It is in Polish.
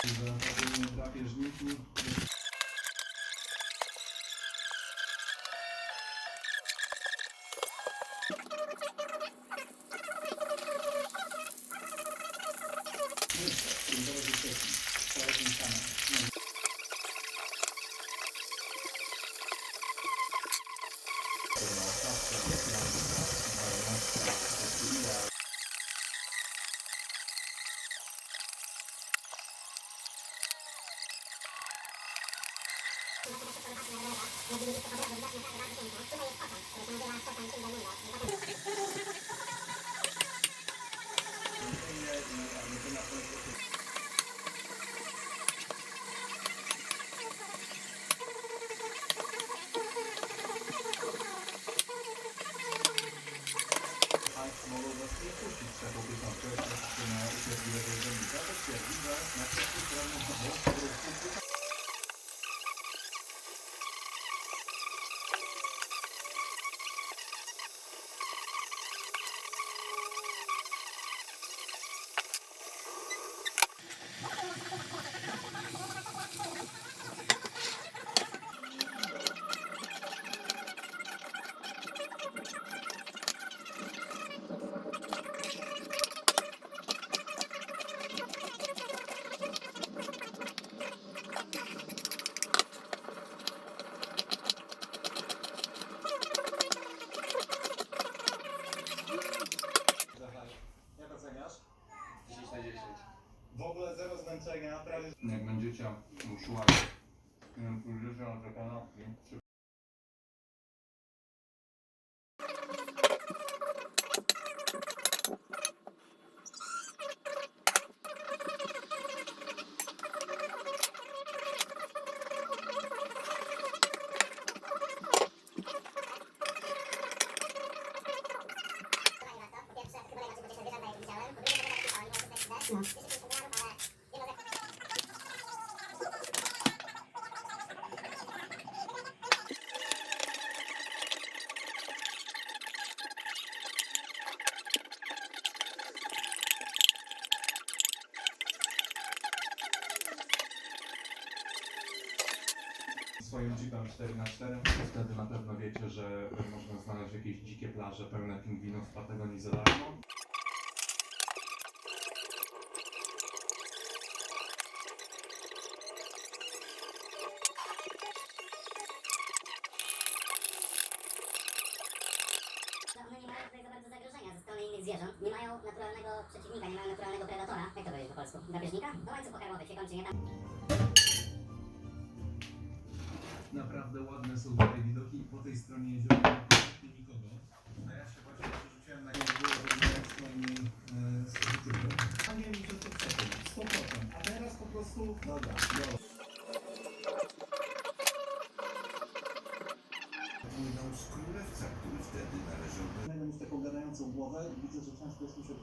Za drapieżniki. Mogą was nie puścić z taką pieczątkę, jak na uciekliwego urzędnika, to twierdzi, że na przykład prawną pomoc w ogóle zero zmęczenia, prawie... Jak będziecie uszła, pójdziecie na te kanapki. Swoim jeepem 4x4, wtedy na pewno wiecie, że można znaleźć jakieś dzikie plaże pełne pingwinów w Patagonii za darmo. One nie mają tutaj za bardzo zagrożenia ze strony innych zwierząt, nie mają naturalnego przeciwnika, nie mają naturalnego predatora. Jak to powiedzieć po polsku? Drapieżnika? No łańcuch pokarmowy się kończy, nie tam. Naprawdę ładne są tutaj widoki po tej stronie jeziora nie ma praktycznie nikogo. A ja się właśnie przerzuciłem na jezioro, rozmawiając z moimi słuchaczami. A wiem, że to przechodzi, 100%. A teraz po prostu, dobra. Płynął z królewca, który wtedy należał do... Miałem już taką gadającą głowę i widzę, że często jest mi się